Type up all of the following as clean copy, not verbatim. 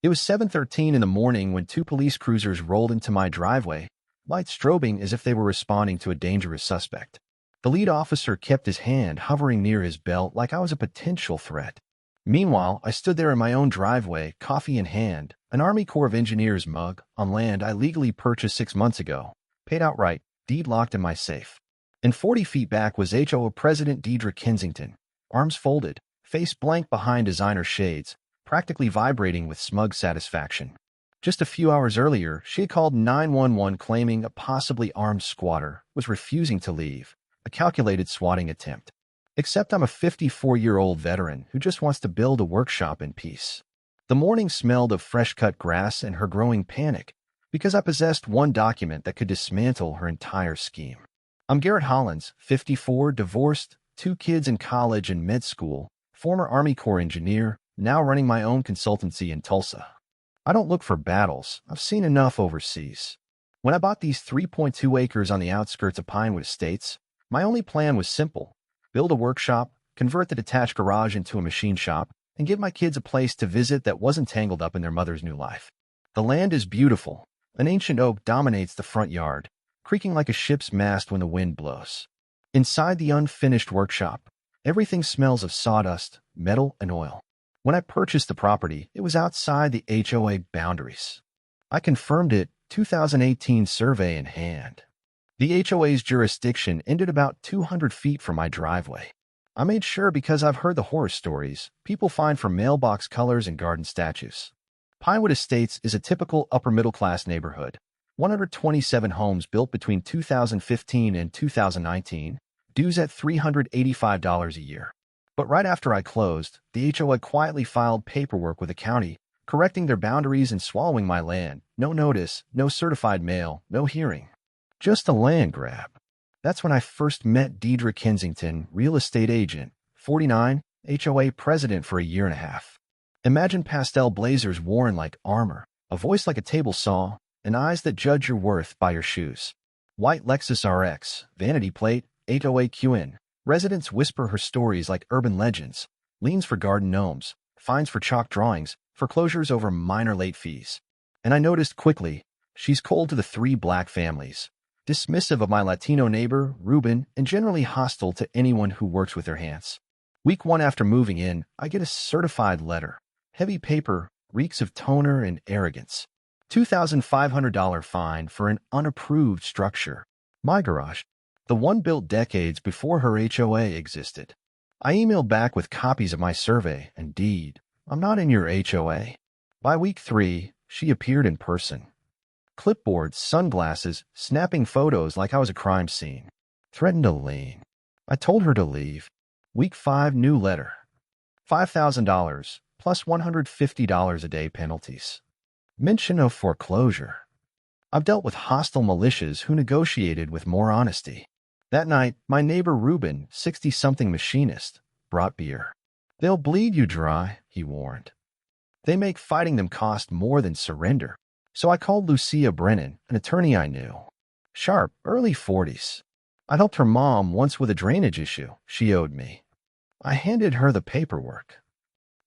It was 7:13 in the morning when two police cruisers rolled into my driveway, lights strobing as if they were responding to a dangerous suspect. The lead officer kept his hand hovering near his belt like I was a potential threat. Meanwhile, I stood there in my own driveway, coffee in hand, an Army Corps of Engineers mug, on land I legally purchased 6 months ago, paid outright, deed locked in my safe. And 40 feet back was HOA President Deidre Kensington, arms folded, face blank behind designer shades, practically vibrating with smug satisfaction. Just a few hours earlier, she had called 911 claiming a possibly armed squatter was refusing to leave, a calculated swatting attempt. Except I'm a 54-year-old veteran who just wants to build a workshop in peace. The morning smelled of fresh-cut grass and her growing panic, because I possessed one document that could dismantle her entire scheme. I'm Garrett Hollins, 54, divorced, 2 kids in college and med school, former Army Corps engineer, now running my own consultancy in Tulsa. I don't look for battles. I've seen enough overseas. When I bought these 3.2 acres on the outskirts of Pinewood Estates, my only plan was simple: build a workshop, convert the detached garage into a machine shop, and give my kids a place to visit that wasn't tangled up in their mother's new life. The land is beautiful. An ancient oak dominates the front yard, creaking like a ship's mast when the wind blows. Inside the unfinished workshop, everything smells of sawdust, metal, and oil. When I purchased the property, it was outside the HOA boundaries. I confirmed it, 2018 survey in hand. The HOA's jurisdiction ended about 200 feet from my driveway. I made sure because I've heard the horror stories people find from mailbox colors and garden statues. Pinewood Estates is a typical upper-middle-class neighborhood. 127 homes built between 2015 and 2019, dues at $385 a year. But right after I closed, the HOA quietly filed paperwork with the county, correcting their boundaries and swallowing my land. No notice, no certified mail, no hearing. Just a land grab. That's when I first met Deidre Kensington, real estate agent, 49, HOA president for a year and a half. Imagine pastel blazers worn like armor, a voice like a table saw, and eyes that judge your worth by your shoes. White Lexus RX, vanity plate, HOA QN. Residents whisper her stories like urban legends, liens for garden gnomes, fines for chalk drawings, foreclosures over minor late fees. And I noticed quickly, she's cold to the 3 black families, dismissive of my Latino neighbor, Ruben, and generally hostile to anyone who works with their hands. Week 1 after moving in, I get a certified letter. Heavy paper, reeks of toner and arrogance. $2,500 fine for an unapproved structure. My garage. The one built decades before her HOA existed. I emailed back with copies of my survey and deed. I'm not in your HOA. By week 3, she appeared in person. Clipboards, sunglasses, snapping photos like I was a crime scene. Threatened to lien. I told her to leave. Week 5, new letter. $5,000 plus $150 a day penalties. Mention of foreclosure. I've dealt with hostile militias who negotiated with more honesty. That night, my neighbor Ruben, 60-something machinist, brought beer. They'll bleed you dry, he warned. They make fighting them cost more than surrender. So I called Lucia Brennan, an attorney I knew. Sharp, early 40s. I'd helped her mom once with a drainage issue she owed me. I handed her the paperwork.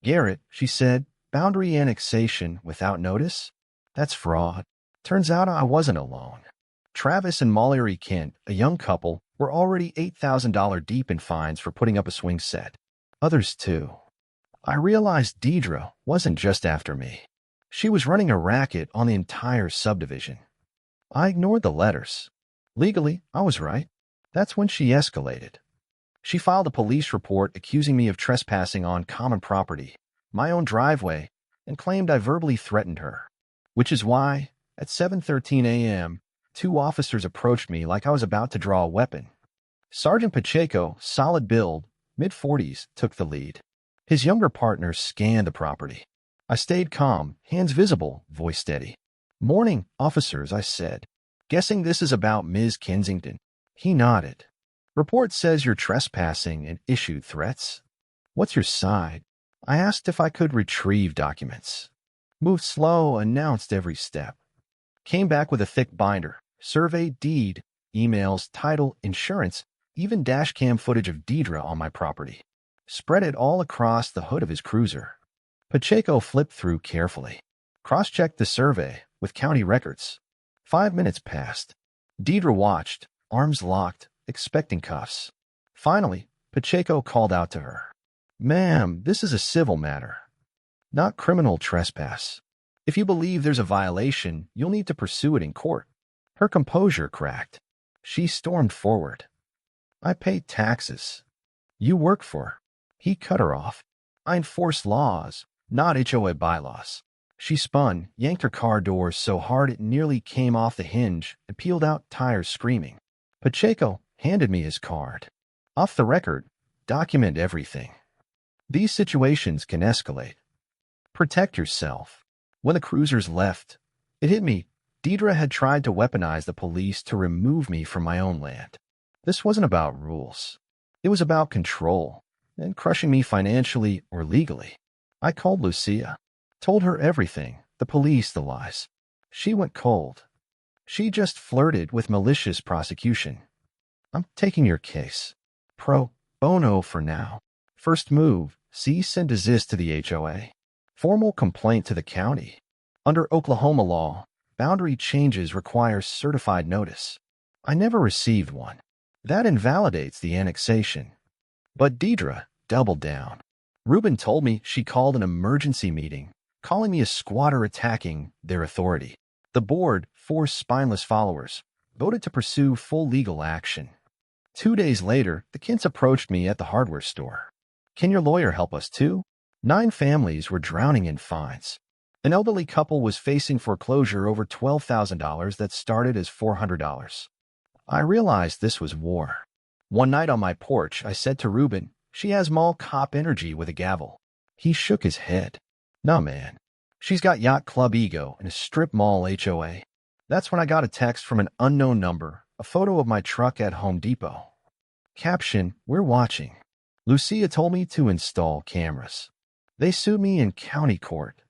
Garrett, she said, boundary annexation without notice? That's fraud. Turns out I wasn't alone. Travis and Mallory Kent, a young couple, were already $8,000 deep in fines for putting up a swing set. Others too. I realized Deidre wasn't just after me. She was running a racket on the entire subdivision. I ignored the letters. Legally, I was right. That's when she escalated. She filed a police report accusing me of trespassing on common property, my own driveway, and claimed I verbally threatened her. Which is why, at 7:13 a.m., 2 officers approached me like I was about to draw a weapon. Sergeant Pacheco, solid build, mid-40s, took the lead. His younger partner scanned the property. I stayed calm, hands visible, voice steady. Morning, officers, I said. Guessing this is about Ms. Kensington. He nodded. Report says you're trespassing and issued threats. What's your side? I asked if I could retrieve documents. Moved slow, announced every step. Came back with a thick binder. Survey, deed, emails, title, insurance, even dashcam footage of Deidre on my property. Spread it all across the hood of his cruiser. Pacheco flipped through carefully. Cross-checked the survey with county records. 5 minutes passed. Deidre watched, arms locked, expecting cuffs. Finally, Pacheco called out to her. "Ma'am, this is a civil matter, not criminal trespass. If you believe there's a violation, you'll need to pursue it in court." Her composure cracked. She stormed forward. "I pay taxes. You work for." He cut her off. "I enforce laws, not HOA bylaws." She spun, yanked her car door so hard it nearly came off the hinge, and peeled out, tires screaming. Pacheco handed me his card. "Off the record, document everything. These situations can escalate. Protect yourself." When the cruisers left, it hit me. Deidre had tried to weaponize the police to remove me from my own land. This wasn't about rules. It was about control and crushing me financially or legally. I called Lucia, told her everything, the police, the lies. She went cold. She just flirted with malicious prosecution. "I'm taking your case. Pro bono for now. First move, cease and desist to the HOA. Formal complaint to the county. Under Oklahoma law, boundary changes require certified notice. I never received one. That invalidates the annexation." But Deidre doubled down. Ruben told me she called an emergency meeting, calling me a squatter attacking their authority. The board, 4 spineless followers, voted to pursue full legal action. 2 days later, the Kints approached me at the hardware store. "Can your lawyer help us too?" 9 families were drowning in fines. An elderly couple was facing foreclosure over $12,000 that started as $400. I realized this was war. One night on my porch, I said to Ruben, "She has mall cop energy with a gavel." He shook his head. "No, man. She's got yacht club ego and a strip mall HOA." That's when I got a text from an unknown number, a photo of my truck at Home Depot. Caption, "We're watching." Lucia told me to install cameras. They sued me in county court.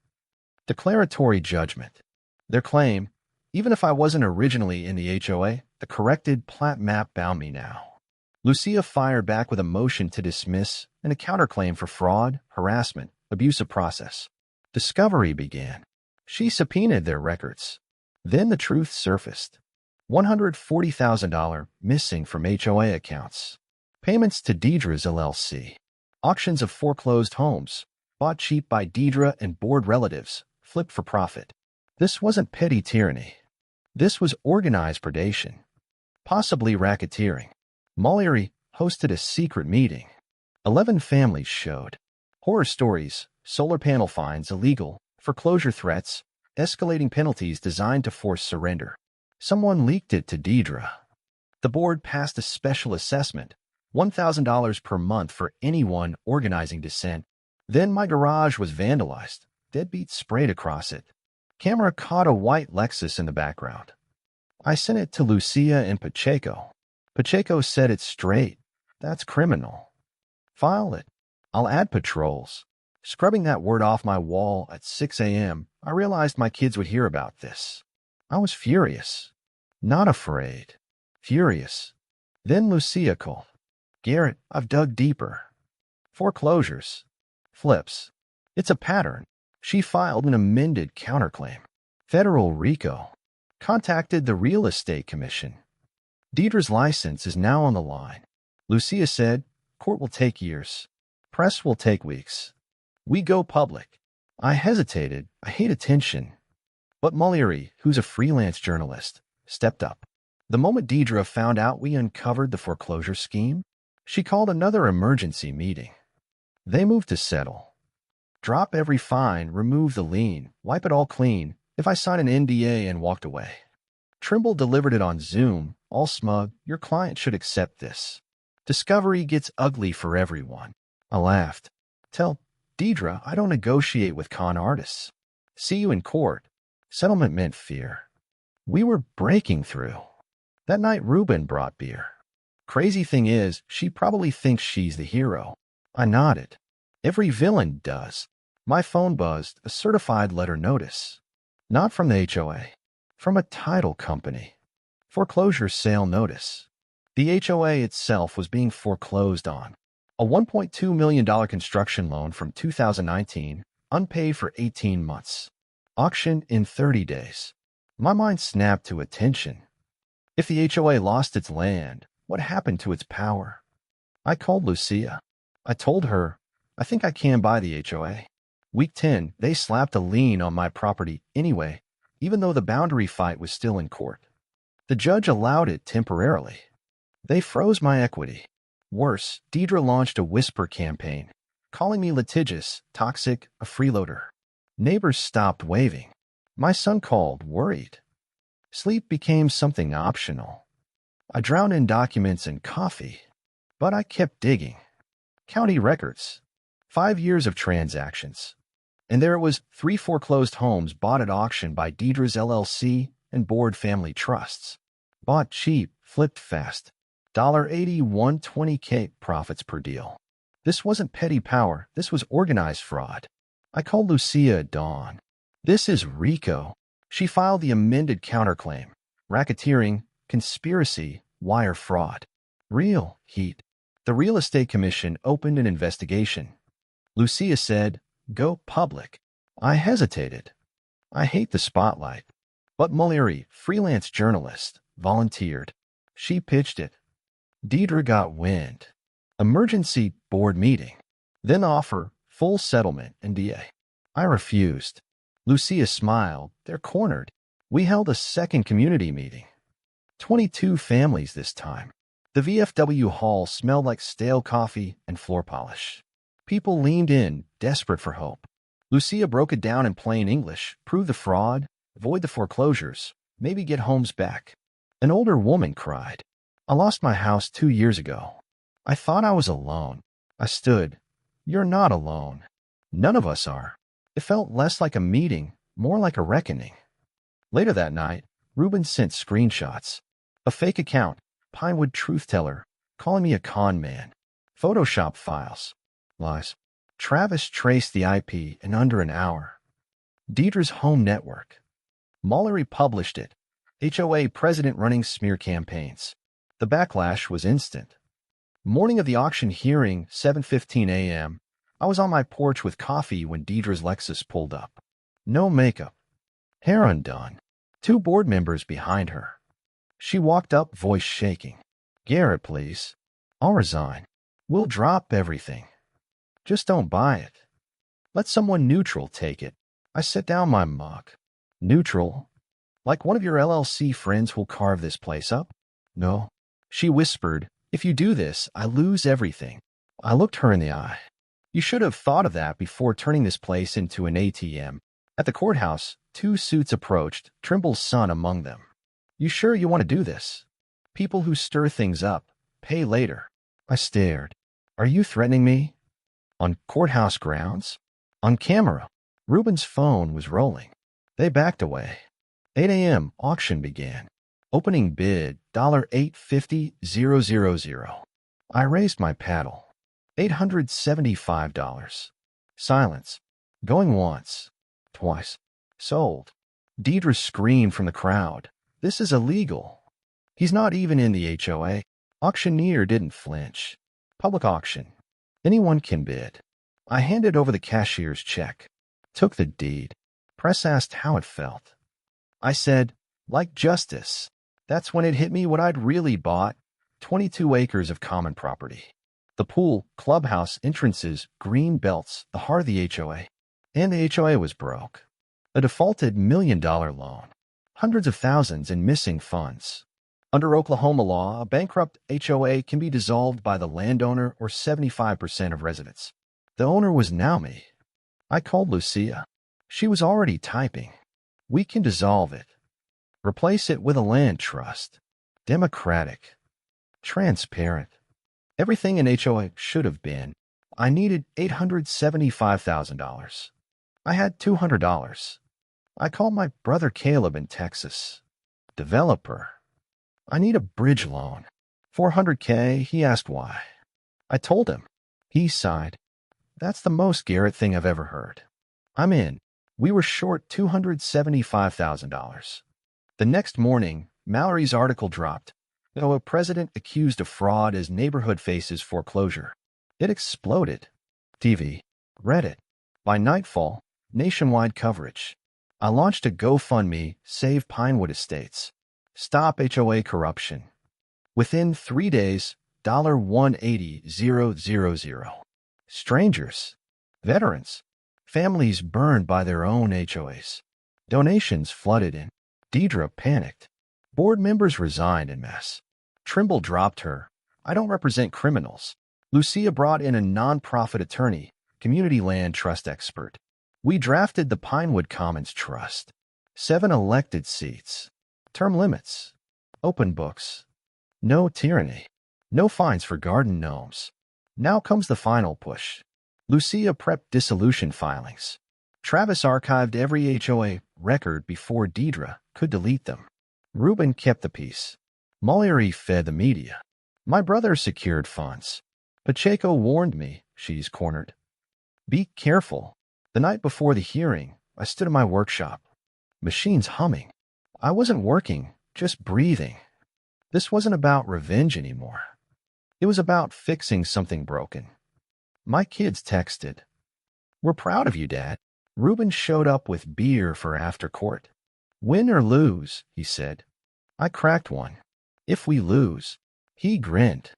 Declaratory judgment. Their claim, even if I wasn't originally in the HOA, the corrected plat map bound me now. Lucia fired back with a motion to dismiss and a counterclaim for fraud, harassment, abuse of process. Discovery began. She subpoenaed their records. Then the truth surfaced. $140,000 missing from HOA accounts. Payments to Deidre's LLC. Auctions of foreclosed homes, bought cheap by Deidre and bored relatives, flipped for profit. This wasn't petty tyranny. This was organized predation, possibly racketeering. Mollery hosted a secret meeting. 11 families showed. Horror stories, solar panel fines illegal, foreclosure threats, escalating penalties designed to force surrender. Someone leaked it to Deidre. The board passed a special assessment, $1,000 per month for anyone organizing dissent. Then my garage was vandalized. Deadbeats sprayed across it. Camera caught a white Lexus in the background. I sent it to Lucia and Pacheco. Pacheco said it's straight. That's criminal. File it. I'll add patrols. Scrubbing that word off my wall at 6 a.m., I realized my kids would hear about this. I was furious. Not afraid. Furious. Then Lucia called. "Garrett, I've dug deeper. Foreclosures. Flips. It's a pattern." She filed an amended counterclaim. Federal RICO. Contacted the Real Estate Commission. Deidre's license is now on the line. Lucia said, "Court will take years. Press will take weeks. We go public." I hesitated. I hate attention. But Mollery, who's a freelance journalist, stepped up. The moment Deidre found out we uncovered the foreclosure scheme, she called another emergency meeting. They moved to settle. Drop every fine, remove the lien, wipe it all clean. If I signed an NDA and walked away. Trimble delivered it on Zoom, all smug. "Your client should accept this. Discovery gets ugly for everyone." I laughed. "Tell Deidre I don't negotiate with con artists. See you in court." Settlement meant fear. We were breaking through. That night Ruben brought beer. Crazy thing is, she probably thinks she's the hero. I nodded. Every villain does. My phone buzzed, a certified letter notice. Not from the HOA. From a title company. Foreclosure sale notice. The HOA itself was being foreclosed on. A $1.2 million construction loan from 2019, unpaid for 18 months. Auction in 30 days. My mind snapped to attention. If the HOA lost its land, what happened to its power? I called Lucia. I told her, I think I can buy the HOA. Week 10, they slapped a lien on my property anyway, even though the boundary fight was still in court. The judge allowed it temporarily. They froze my equity. Worse, Deidre launched a whisper campaign, calling me litigious, toxic, a freeloader. Neighbors stopped waving. My son called, worried. Sleep became something optional. I drowned in documents and coffee. But I kept digging. County records. 5 years of transactions. And there it was, 3 foreclosed homes bought at auction by Deidre's LLC and Board Family Trusts. Bought cheap, flipped fast. $80, $120K profits per deal. This wasn't petty power, this was organized fraud. I called Lucia at dawn. This is RICO. She filed the amended counterclaim. Racketeering, conspiracy, wire fraud. Real heat. The Real Estate Commission opened an investigation. Lucia said, go public. I hesitated. I hate the spotlight. But Mullery, freelance journalist, volunteered. She pitched it. Deidre got wind. Emergency board meeting. Then offer, full settlement, NDA. I refused. Lucia smiled. They're cornered. We held a second community meeting. 22 families this time. The VFW hall smelled like stale coffee and floor polish. People leaned in, desperate for hope. Lucia broke it down in plain English, prove the fraud, avoid the foreclosures, maybe get homes back. An older woman cried. I lost my house 2 years ago. I thought I was alone. I stood. You're not alone. None of us are. It felt less like a meeting, more like a reckoning. Later that night, Ruben sent screenshots. A fake account, Pinewood Truth Teller, calling me a con man. Photoshop files. Lies. Travis traced the IP in under an hour. Deidre's home network. Mullery published it. HOA president running smear campaigns. The backlash was instant. Morning of the auction hearing, 7:15 a.m., I was on my porch with coffee when Deidre's Lexus pulled up. No makeup. Hair undone. 2 board members behind her. She walked up, voice shaking. Garrett, please. I'll resign. We'll drop everything. Just don't buy it. Let someone neutral take it. I set down my mug. Neutral? Like one of your LLC friends who'll carve this place up? No. She whispered, if you do this, I lose everything. I looked her in the eye. You should have thought of that before turning this place into an ATM. At the courthouse, 2 suits approached, Trimble's son among them. You sure you want to do this? People who stir things up, pay later. I stared. Are you threatening me? On courthouse grounds? On camera. Ruben's phone was rolling. They backed away. 8 a.m. auction began. Opening bid, $850,000. I raised my paddle. $875. Silence. Going once. Twice. Sold. Deidre screamed from the crowd. This is illegal. He's not even in the HOA. Auctioneer didn't flinch. Public auction. Anyone can bid. I handed over the cashier's check. Took the deed. Press asked how it felt. I said, like justice. That's when it hit me what I'd really bought. 22 acres of common property. The pool, clubhouse, entrances, green belts, the heart of the HOA. And the HOA was broke. A defaulted $1 million loan. Hundreds of thousands in missing funds. Under Oklahoma law, a bankrupt HOA can be dissolved by the landowner or 75% of residents. The owner was now me. I called Lucia. She was already typing. We can dissolve it. Replace it with a land trust. Democratic. Transparent. Everything an HOA should have been. I needed $875,000. I had $200. I called my brother Caleb in Texas. Developer. I need a bridge loan. $400K, he asked why. I told him. He sighed. That's the most Garrett thing I've ever heard. I'm in. We were short $275,000. The next morning, Mallory's article dropped. Though a president accused of fraud as neighborhood faces foreclosure. It exploded. TV. Reddit. By nightfall, nationwide coverage. I launched a GoFundMe, Save Pinewood Estates. Stop HOA corruption. Within 3 days, $180,000. Strangers, veterans, families burned by their own HOAs. Donations flooded in. Deidre panicked. Board members resigned en masse. Trimble dropped her. I don't represent criminals. Lucia brought in a non-profit attorney, community land trust expert. We drafted the Pinewood Commons Trust. 7 elected seats. Term limits. Open books. No tyranny. No fines for garden gnomes. Now comes the final push. Lucia prepped dissolution filings. Travis archived every HOA record before Deidre could delete them. Ruben kept the peace. Mullery fed the media. My brother secured funds. Pacheco warned me, she's cornered. Be careful. The night before the hearing, I stood in my workshop. Machines humming. I wasn't working, just breathing. This wasn't about revenge anymore. It was about fixing something broken. My kids texted. We're proud of you, Dad. Ruben showed up with beer for after court. Win or lose, he said. I cracked one. If we lose. He grinned.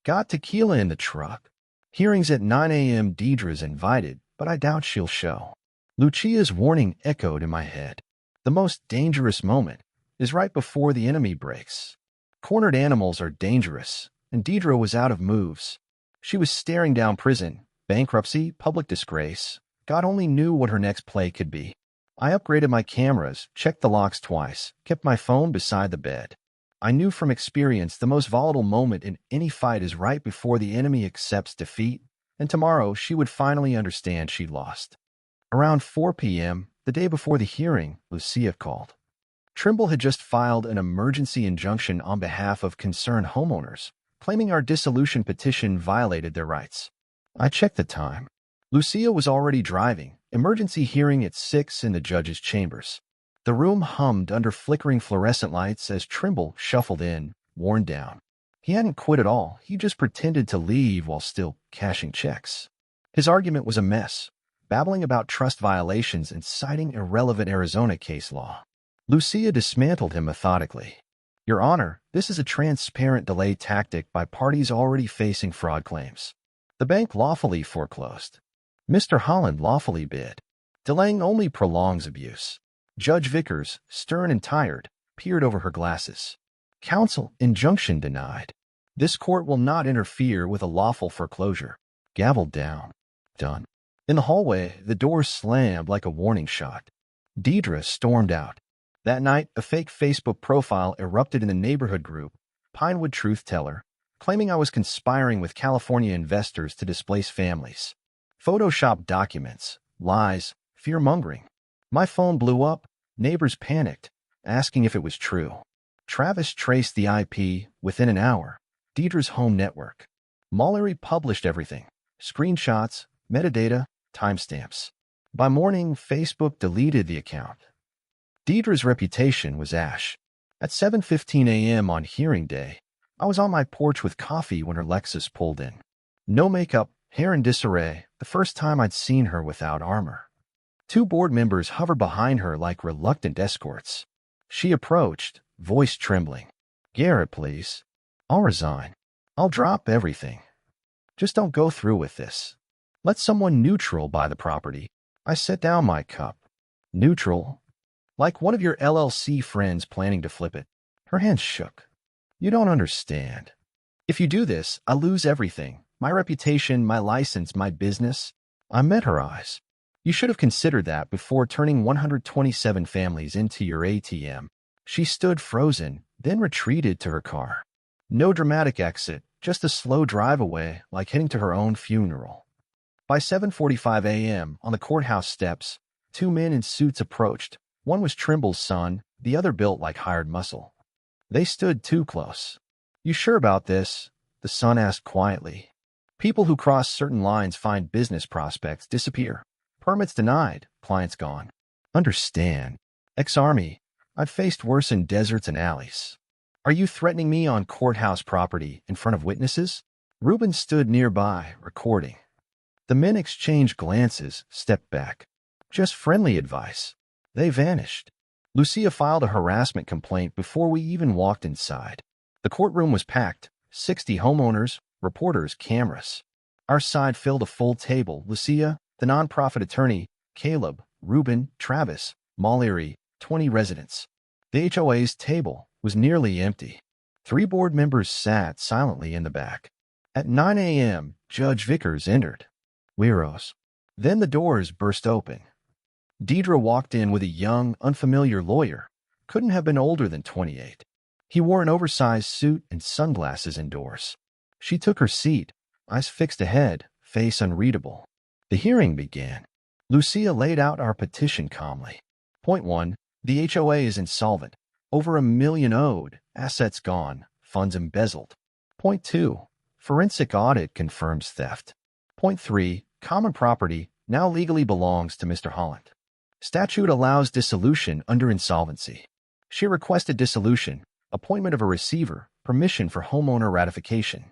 Got tequila in the truck. Hearings at 9 a.m. Deidre's invited, but I doubt she'll show. Lucia's warning echoed in my head. The most dangerous moment is right before the enemy breaks. Cornered animals are dangerous, and Deidre was out of moves. She was staring down prison, bankruptcy, public disgrace. God only knew what her next play could be. I upgraded my cameras, checked the locks twice, kept my phone beside the bed. I knew from experience the most volatile moment in any fight is right before the enemy accepts defeat, and tomorrow she would finally understand she'd lost. Around 4 p.m., the day before the hearing, Lucia called. Trimble had just filed an emergency injunction on behalf of concerned homeowners, claiming our dissolution petition violated their rights. I checked the time. Lucia was already driving, emergency hearing at 6 in the judge's chambers. The room hummed under flickering fluorescent lights as Trimble shuffled in, worn down. He hadn't quit at all, he just pretended to leave while still cashing checks. His argument was a mess, babbling about trust violations and citing irrelevant Arizona case law. Lucia dismantled him methodically. Your Honor, this is a transparent delay tactic by parties already facing fraud claims. The bank lawfully foreclosed. Mr. Holland lawfully bid. Delaying only prolongs abuse. Judge Vickers, stern and tired, peered over her glasses. Counsel, injunction denied. This court will not interfere with a lawful foreclosure. Gavel down. Done. In the hallway, the door slammed like a warning shot. Deidre stormed out. That night, a fake Facebook profile erupted in the neighborhood group, Pinewood Truth Teller, claiming I was conspiring with California investors to displace families. Photoshopped documents, lies, fear-mongering. My phone blew up, neighbors panicked, asking if it was true. Travis traced the IP within an hour, Deidre's home network. Mullery published everything, screenshots, metadata, timestamps. By morning, Facebook deleted the account. Deidre's reputation was ash. At 7:15 a.m. on hearing day, I was on my porch with coffee when her Lexus pulled in. No makeup, hair in disarray, the first time I'd seen her without armor. 2 board members hovered behind her like reluctant escorts. She approached, voice trembling. Garrett, please. I'll resign. I'll drop everything. Just don't go through with this. Let someone neutral buy the property. I set down my cup. Neutral? Like one of your LLC friends planning to flip it. Her hands shook. You don't understand. If you do this, I lose everything. My reputation, my license, my business. I met her eyes. You should have considered that before turning 127 families into your ATM. She stood frozen, then retreated to her car. No dramatic exit, just a slow drive away, like heading to her own funeral. By 7:45 a.m., on the courthouse steps, 2 men in suits approached. One was Trimble's son, the other built like hired muscle. They stood too close. You sure about this? The son asked quietly. People who cross certain lines find business prospects disappear. Permits denied, clients gone. Understand. Ex-Army, I've faced worse in deserts and alleys. Are you threatening me on courthouse property in front of witnesses? Ruben stood nearby, recording. The men exchanged glances, stepped back. Just friendly advice. They vanished. Lucia filed a harassment complaint before we even walked inside. The courtroom was packed, 60 homeowners, reporters, cameras. Our side filled a full table. Lucia, the nonprofit attorney, Caleb, Ruben, Travis, Mallory, 20 residents. The HOA's table was nearly empty. 3 board members sat silently in the back. At 9 a.m., Judge Vickers entered. We rose. Then the doors burst open. Deidre walked in with a young, unfamiliar lawyer. Couldn't have been older than 28. He wore an oversized suit and sunglasses indoors. She took her seat, eyes fixed ahead, face unreadable. The hearing began. Lucia laid out our petition calmly. Point 1. The HOA is insolvent. Over $1 million owed, assets gone, funds embezzled. Point 2. Forensic audit confirms theft. Point 3. Common property now legally belongs to Mr. Holland. Statute allows dissolution under insolvency. She requested dissolution, appointment of a receiver, permission for homeowner ratification.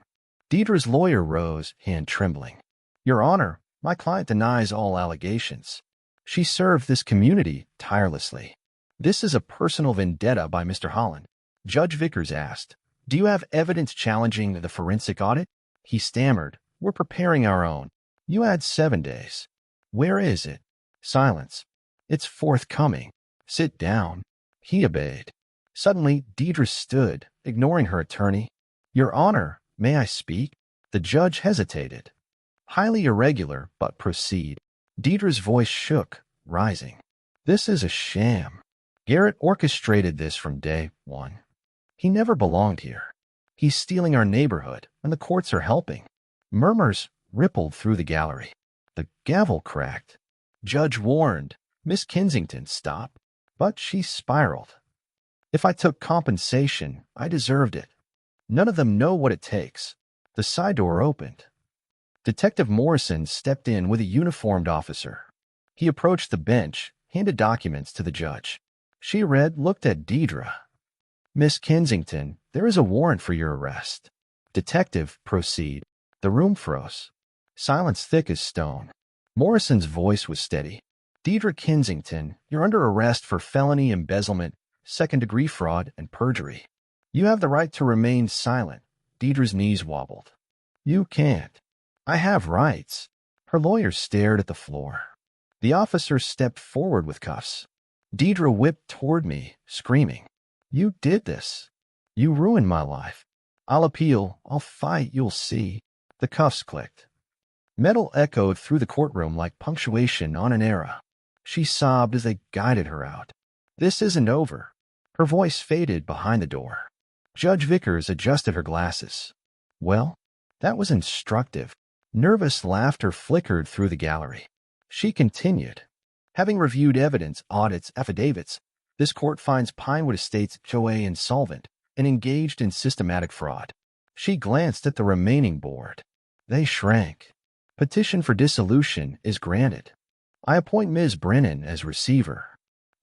Deidre's lawyer rose, hand trembling. Your Honor, my client denies all allegations. She served this community tirelessly. This is a personal vendetta by Mr. Holland. Judge Vickers asked, do you have evidence challenging the forensic audit? He stammered, we're preparing our own. You had 7 days. Where is it? Silence. It's forthcoming. Sit down. He obeyed. Suddenly, Deidre stood, ignoring her attorney. Your Honor, may I speak? The judge hesitated. Highly irregular, but proceed. Deidre's voice shook, rising. This is a sham. Garrett orchestrated this from day 1. He never belonged here. He's stealing our neighborhood, and the courts are helping. Murmurs rippled through the gallery. The gavel cracked. Judge warned, Miss Kensington, stop. But she spiraled. If I took compensation, I deserved it. None of them know what it takes. The side door opened. Detective Morrison stepped in with a uniformed officer. He approached the bench, handed documents to the judge. She read, looked at Deidre. Miss Kensington, there is a warrant for your arrest. Detective, proceed. The room froze. Silence thick as stone. Morrison's voice was steady. Deidre Kensington, you're under arrest for felony embezzlement, second-degree fraud, and perjury. You have the right to remain silent. Deidre's knees wobbled. You can't. I have rights. Her lawyer stared at the floor. The officer stepped forward with cuffs. Deidre whipped toward me, screaming. You did this. You ruined my life. I'll appeal. I'll fight. You'll see. The cuffs clicked. Metal echoed through the courtroom like punctuation on an era. She sobbed as they guided her out. This isn't over. Her voice faded behind the door. Judge Vickers adjusted her glasses. Well, that was instructive. Nervous laughter flickered through the gallery. She continued. Having reviewed evidence, audits, affidavits, this court finds Pinewood Estates HOA insolvent and engaged in systematic fraud. She glanced at the remaining board. They shrank. Petition for dissolution is granted. I appoint Ms. Brennan as receiver.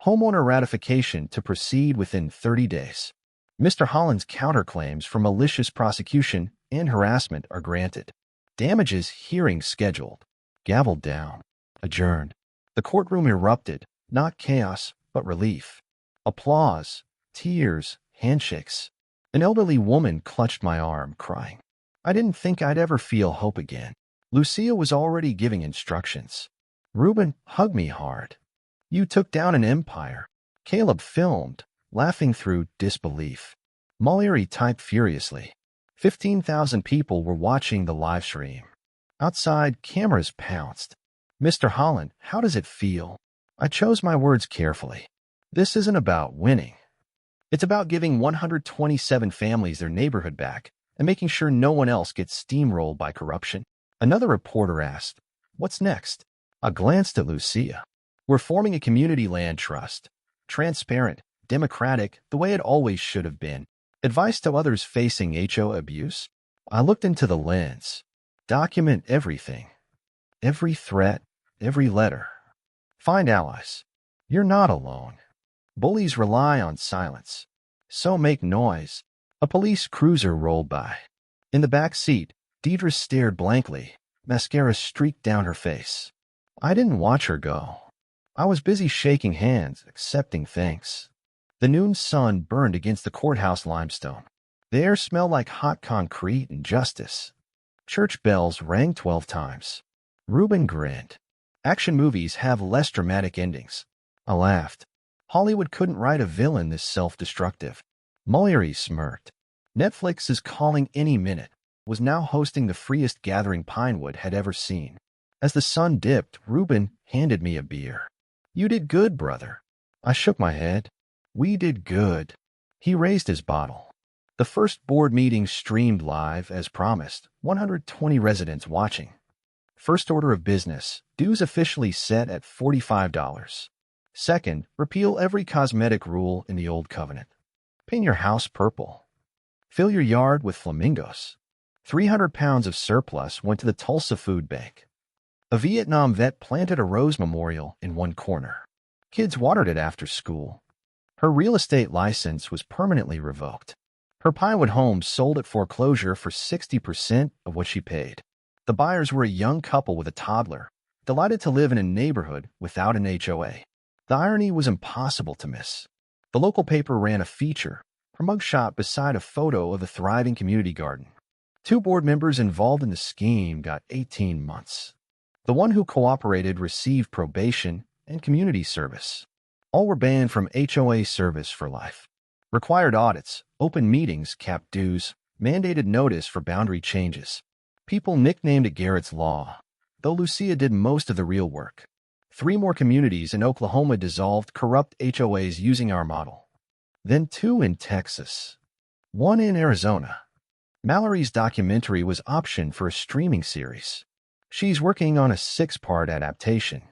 Homeowner ratification to proceed within 30 days. Mr. Holland's counterclaims for malicious prosecution and harassment are granted. Damages hearing scheduled. Gaveled down. Adjourned. The courtroom erupted, not chaos, but relief. Applause, tears, handshakes. An elderly woman clutched my arm, crying. I didn't think I'd ever feel hope again. Lucia was already giving instructions. Reuben hugged me hard. You took down an empire. Caleb filmed, laughing through disbelief. Mallory typed furiously. 15,000 people were watching the live stream. Outside, cameras pounced. Mr. Holland, how does it feel? I chose my words carefully. This isn't about winning. It's about giving 127 families their neighborhood back and making sure no one else gets steamrolled by corruption. Another reporter asked, what's next? I glanced at Lucia. We're forming a community land trust. Transparent, democratic, the way it always should have been. Advice to others facing HOA abuse? I looked into the lens. Document everything. Every threat, every letter. Find allies. You're not alone. Bullies rely on silence. So make noise. A police cruiser rolled by. In the back seat, Deidre stared blankly. Mascara streaked down her face. I didn't watch her go. I was busy shaking hands, accepting thanks. The noon sun burned against the courthouse limestone. The air smelled like hot concrete and justice. Church bells rang 12 times. Reuben grinned. Action movies have less dramatic endings. I laughed. Hollywood couldn't write a villain this self-destructive. Mullery smirked. Netflix is calling any minute, was now hosting the freest gathering Pinewood had ever seen. As the sun dipped, Reuben handed me a beer. You did good, brother. I shook my head. We did good. He raised his bottle. The first board meeting streamed live as promised, 120 residents watching. First order of business, dues officially set at $45. Second, repeal every cosmetic rule in the old covenant. Paint your house purple. Fill your yard with flamingos. 300 pounds of surplus went to the Tulsa Food Bank. A Vietnam vet planted a rose memorial in one corner. Kids watered it after school. Her real estate license was permanently revoked. Her Pinewood home sold at foreclosure for 60% of what she paid. The buyers were a young couple with a toddler, delighted to live in a neighborhood without an HOA. The irony was impossible to miss. The local paper ran a feature, her mugshot beside a photo of the thriving community garden. 2 board members involved in the scheme got 18 months. The one who cooperated received probation and community service. All were banned from HOA service for life. Required audits, open meetings, capped dues, mandated notice for boundary changes. People nicknamed it Garrett's Law, though Lucia did most of the real work. 3 more communities in Oklahoma dissolved corrupt HOAs using our model. Then 2 in Texas. 1 in Arizona. Mallory's documentary was optioned for a streaming series. She's working on a 6-part adaptation.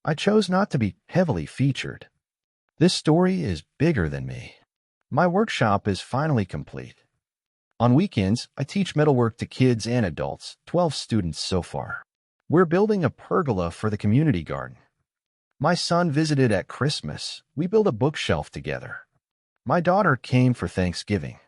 I chose not to be heavily featured. This story is bigger than me. My workshop is finally complete. On weekends, I teach metalwork to kids and adults, 12 students so far. We're building a pergola for the community garden. My son visited at Christmas. We built a bookshelf together. My daughter came for Thanksgiving.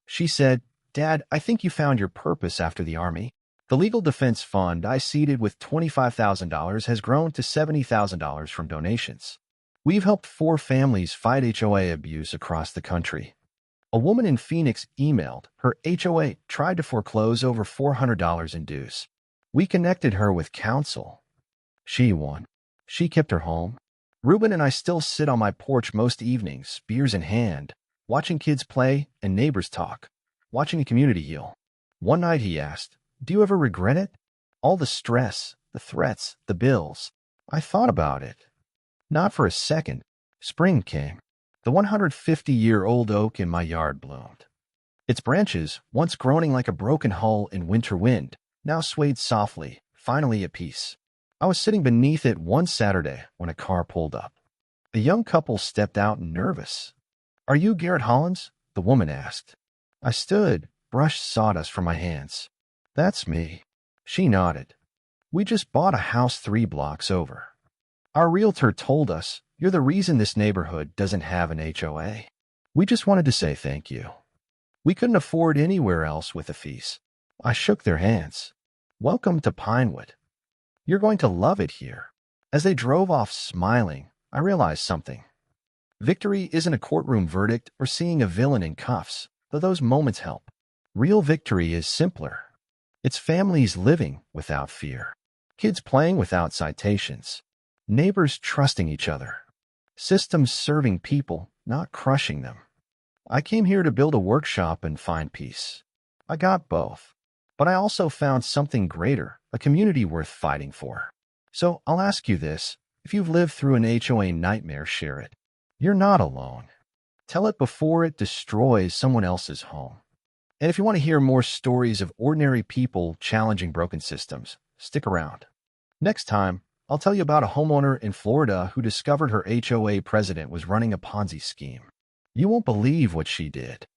She said, "Dad, I think you found your purpose after the Army." The legal defense fund I seeded with $25,000 has grown to $70,000 from donations. We've helped 4 families fight HOA abuse across the country. A woman in Phoenix emailed. Her HOA tried to foreclose over $400 in dues. We connected her with counsel. She won. She kept her home. Reuben and I still sit on my porch most evenings, beers in hand, watching kids play and neighbors talk, watching a community heal. One night he asked, "Do you ever regret it? All the stress, the threats, the bills." I thought about it. Not for a second. Spring came. The 150-year-old oak in my yard bloomed. Its branches, once groaning like a broken hull in winter wind, now swayed softly, finally at peace. I was sitting beneath it one Saturday when a car pulled up. A young couple stepped out nervous. "Are you Garrett Hollins?" the woman asked. I stood, brushed sawdust from my hands. "That's me." She nodded. "We just bought a house 3 blocks over. Our realtor told us, you're the reason this neighborhood doesn't have an HOA. We just wanted to say thank you. We couldn't afford anywhere else with the fees." I shook their hands. "Welcome to Pinewood. You're going to love it here." As they drove off smiling, I realized something. Victory isn't a courtroom verdict or seeing a villain in cuffs, though those moments help. Real victory is simpler. It's families living without fear, kids playing without citations, neighbors trusting each other, systems serving people, not crushing them. I came here to build a workshop and find peace. I got both. But I also found something greater, a community worth fighting for. So I'll ask you this. If you've lived through an HOA nightmare, share it. You're not alone. Tell it before it destroys someone else's home. And if you want to hear more stories of ordinary people challenging broken systems, stick around. Next time, I'll tell you about a homeowner in Florida who discovered her HOA president was running a Ponzi scheme. You won't believe what she did.